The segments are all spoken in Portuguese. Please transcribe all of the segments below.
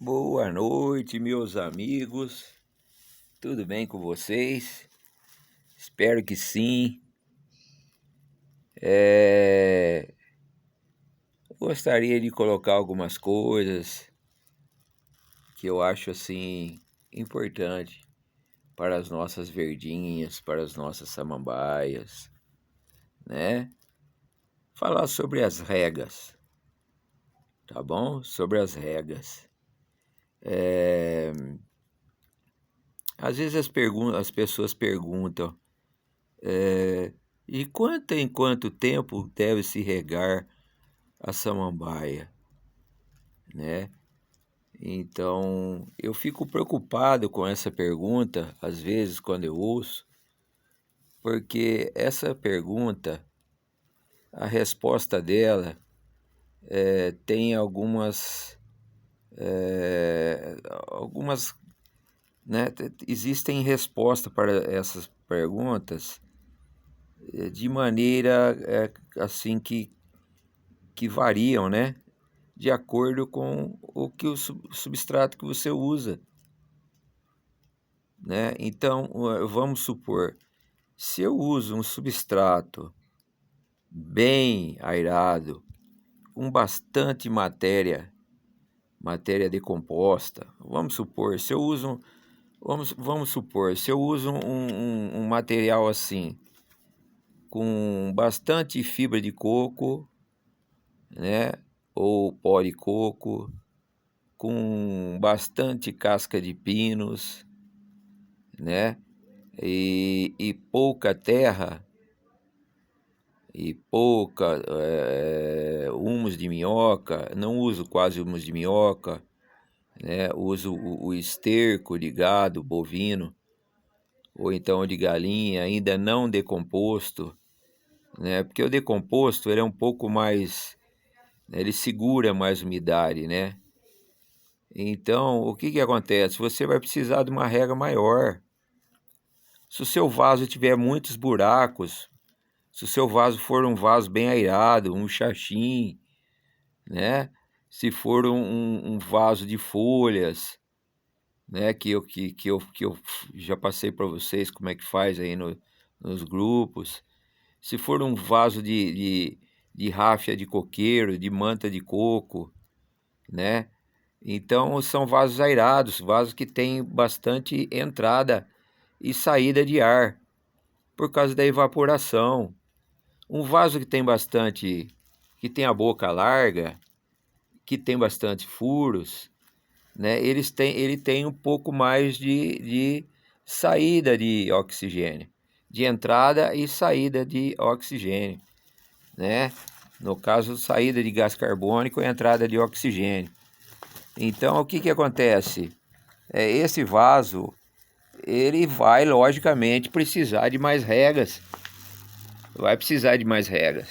Boa noite, meus amigos. Tudo bem com vocês? Espero que sim. Gostaria de colocar algumas coisas que eu acho assim importante para as nossas verdinhas, para as nossas samambaias, né? Falar sobre as regas, tá bom? Sobre as regas. Às vezes as pessoas perguntam, de quanto em quanto tempo deve se regar a samambaia, né? Então, eu fico preocupado com essa pergunta, às vezes, quando eu ouço, porque essa pergunta, a resposta dela tem algumas, né? Existem respostas para essas perguntas de maneira assim que variam, né? De acordo com o substrato que você usa, né? Então, vamos supor, se eu uso um substrato bem airado, com bastante matéria decomposta, vamos supor, se eu uso um material assim, com bastante fibra de coco, né? Ou pó de coco, com bastante casca de pinos, né? E pouca terra e pouca humus de minhoca. Não uso quase humus de minhoca, né? Uso o esterco de gado bovino ou então de galinha ainda não decomposto, né? Porque o decomposto ele é um pouco mais, ele segura mais umidade, né? Então, o que acontece? Você vai precisar de uma rega maior. Se o seu vaso tiver muitos buracos, se o seu vaso for um vaso bem airado, um xaxim, né? Se for um vaso de folhas, né? Que eu já passei para vocês como é que faz aí nos grupos. Se for um vaso de ráfia de coqueiro, de manta de coco, né? Então são vasos airados, vasos que têm bastante entrada e saída de ar por causa da evaporação. Um vaso que tem a boca larga, que tem bastante furos, né? Ele tem um pouco mais de saída de oxigênio, de entrada e saída de oxigênio, né? No caso, saída de gás carbônico e entrada de oxigênio. Então, o que acontece? Esse vaso, ele vai, logicamente, precisar de mais regas. Vai precisar de mais regas,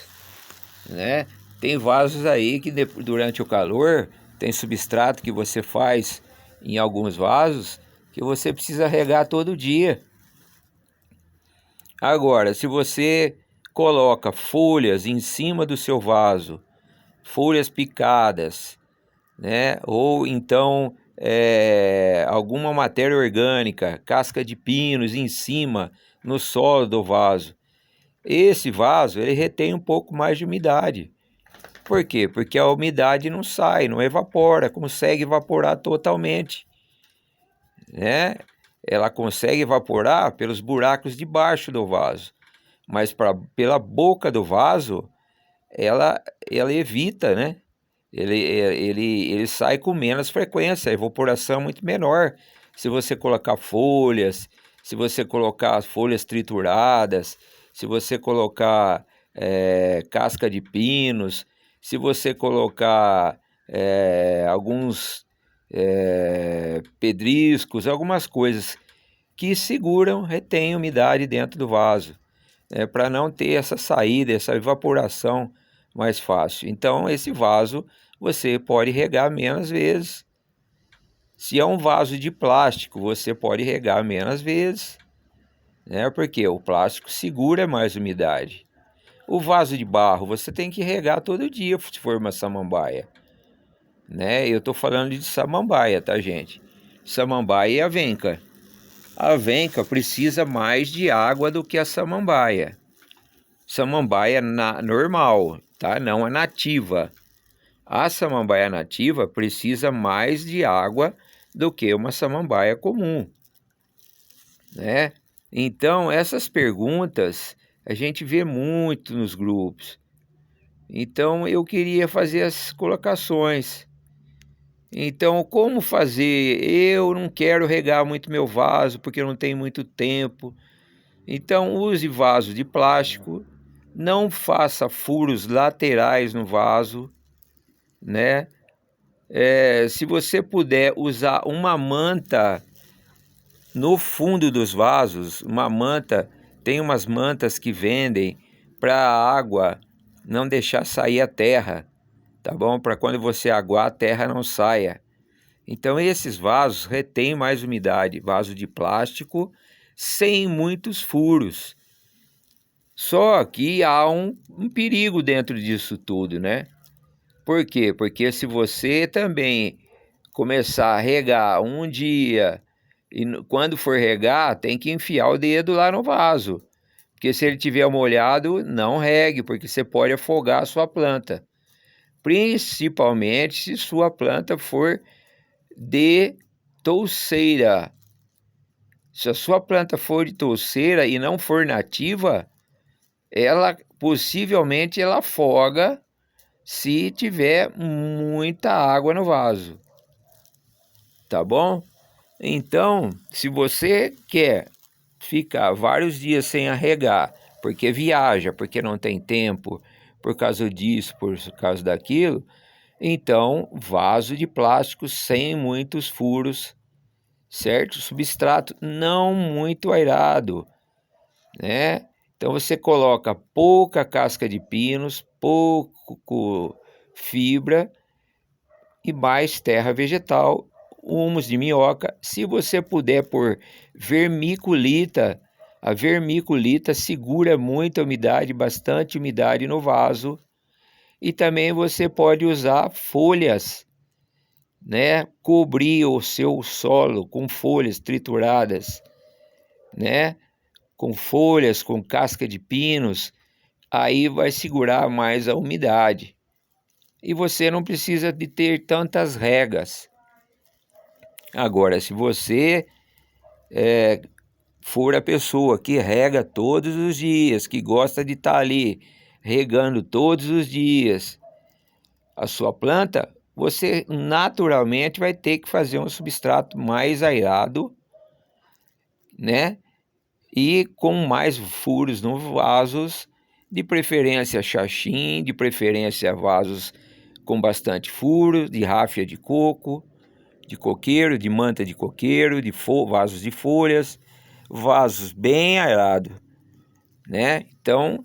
né? Tem vasos aí que durante o calor, tem substrato que você faz em alguns vasos que você precisa regar todo dia. Agora, se você coloca folhas em cima do seu vaso, folhas picadas, né? Ou então alguma matéria orgânica, casca de pinos em cima, no solo do vaso. Esse vaso ele retém um pouco mais de umidade. Por quê? Porque a umidade não sai, não evapora, consegue evaporar totalmente, né? Ela consegue evaporar pelos buracos de baixo do vaso, mas pela boca do vaso, ela evita, né? Ele sai com menos frequência, a evaporação é muito menor. Se você colocar folhas, se você colocar folhas trituradas, se você colocar casca de pinos, se você colocar alguns pedriscos, algumas coisas que seguram, retêm umidade dentro do vaso, para não ter essa saída, essa evaporação mais fácil. Então, esse vaso você pode regar menos vezes. Se é um vaso de plástico, você pode regar menos vezes, né? Porque o plástico segura mais umidade. O vaso de barro você tem que regar todo dia, se for uma samambaia, né? Eu tô falando de samambaia, tá, gente? Samambaia e avenca. A avenca precisa mais de água do que a samambaia. Samambaia normal, tá? Não é nativa. A samambaia nativa precisa mais de água do que uma samambaia comum, né? Então, essas perguntas a gente vê muito nos grupos. Então, eu queria fazer as colocações. Então, como fazer? Eu não quero regar muito meu vaso porque eu não tenho muito tempo. Então, use vaso de plástico, não faça furos laterais no vaso, né? Se você puder usar uma manta no fundo dos vasos, uma manta, tem umas mantas que vendem para a água não deixar sair a terra, tá bom? Para quando você aguar a terra não saia. Então esses vasos retêm mais umidade, vaso de plástico sem muitos furos. Só que há um perigo dentro disso tudo, né? Por quê? Porque se você também começar a regar um dia e quando for regar, tem que enfiar o dedo lá no vaso. Porque se ele tiver molhado, não regue, porque você pode afogar a sua planta. Principalmente se sua planta for de touceira. Se a sua planta for de touceira e não for nativa, ela possivelmente ela afoga se tiver muita água no vaso, tá bom? Então, se você quer ficar vários dias sem arregar, porque viaja, porque não tem tempo, por causa disso, por causa daquilo, então vaso de plástico sem muitos furos, certo? Substrato não muito airado, né? Então você coloca pouca casca de pinos, pouco fibra e mais terra vegetal, humus de minhoca. Se você puder pôr vermiculita, a vermiculita segura muita umidade, bastante umidade no vaso. E também você pode usar folhas, né? Cobrir o seu solo com folhas trituradas, né? Com folhas, com casca de pinos, aí vai segurar mais a umidade. E você não precisa de ter tantas regas. Agora, se você for a pessoa que rega todos os dias, que gosta de estar ali regando todos os dias a sua planta, você naturalmente vai ter que fazer um substrato mais airado, né? E com mais furos nos vasos, de preferência xaxim, de preferência vasos com bastante furos, de ráfia de coco, de coqueiro, de manta de coqueiro, vasos de folhas, vasos bem aerados, né? Então,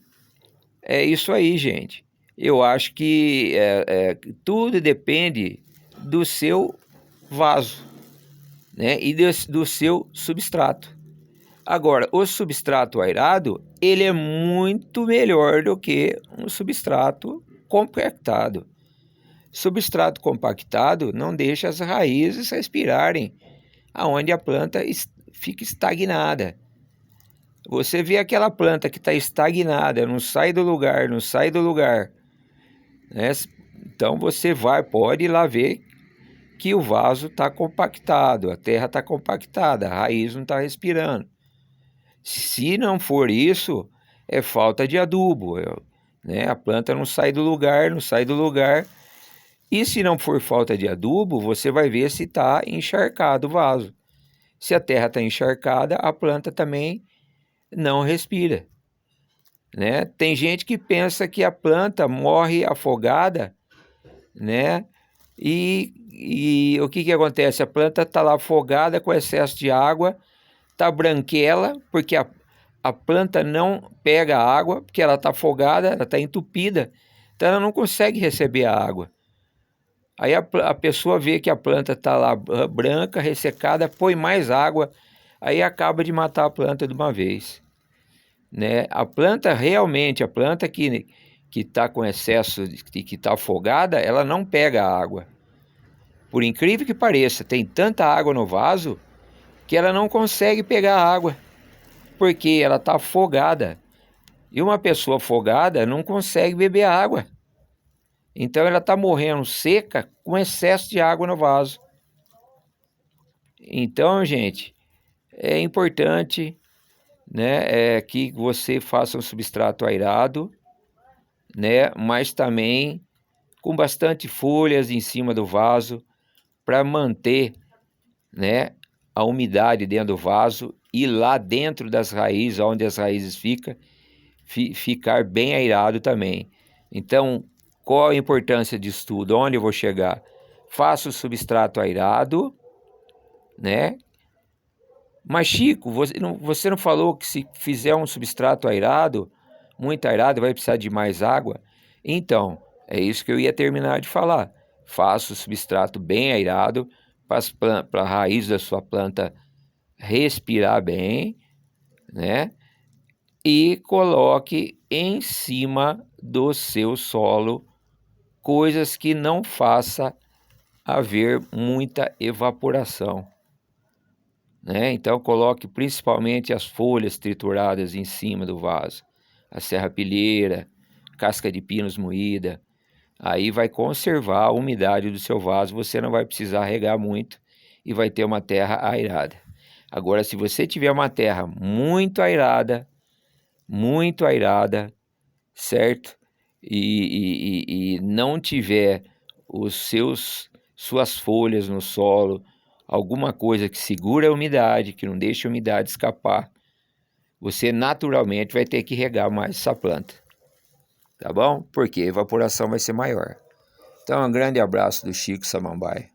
é isso aí, gente. Eu acho que tudo depende do seu vaso, né? E do seu substrato. Agora, o substrato airado, ele é muito melhor do que um substrato compactado. Substrato compactado não deixa as raízes respirarem, aonde a planta fica estagnada. Você vê aquela planta que está estagnada, não sai do lugar, não sai do lugar, né? Então você pode ir lá ver que o vaso está compactado, a terra está compactada, a raiz não está respirando. Se não for isso, é falta de adubo, né? A planta não sai do lugar, não sai do lugar. E se não for falta de adubo, você vai ver se está encharcado o vaso. Se a terra está encharcada, a planta também não respira, né? Tem gente que pensa que a planta morre afogada, né? E o que acontece? A planta está lá afogada com excesso de água, está branquela, porque a planta não pega água, porque ela está afogada, ela está entupida, então ela não consegue receber a água. Aí a pessoa vê que a planta está lá branca, ressecada, põe mais água, aí acaba de matar a planta de uma vez, né? A planta realmente, a planta que está com excesso, que está afogada, ela não pega água. Por incrível que pareça, tem tanta água no vaso que ela não consegue pegar a água, porque ela está afogada. E uma pessoa afogada não consegue beber água. Então ela está morrendo seca com excesso de água no vaso. Então, gente, é importante, né, que você faça um substrato airado, né, mas também com bastante folhas em cima do vaso para manter, né, a umidade dentro do vaso e lá dentro das raízes, onde as raízes ficam, ficar bem airado também. Então, qual a importância disso tudo? Onde eu vou chegar? Faça o substrato airado, né? Mas Chico, você não falou que se fizer um substrato airado, muito airado, vai precisar de mais água? Então, é isso que eu ia terminar de falar. Faça o substrato bem airado para a raiz da sua planta respirar bem, né? E coloque em cima do seu solo coisas que não faça haver muita evaporação, né? Então coloque principalmente as folhas trituradas em cima do vaso, a serrapilheira, casca de pinos moída. Aí vai conservar a umidade do seu vaso, você não vai precisar regar muito e vai ter uma terra airada. Agora, se você tiver uma terra muito airada, certo? E não tiver suas folhas no solo, alguma coisa que segura a umidade, que não deixa a umidade escapar, você naturalmente vai ter que regar mais essa planta, tá bom? Porque a evaporação vai ser maior. Então, um grande abraço do Chico Samambaia.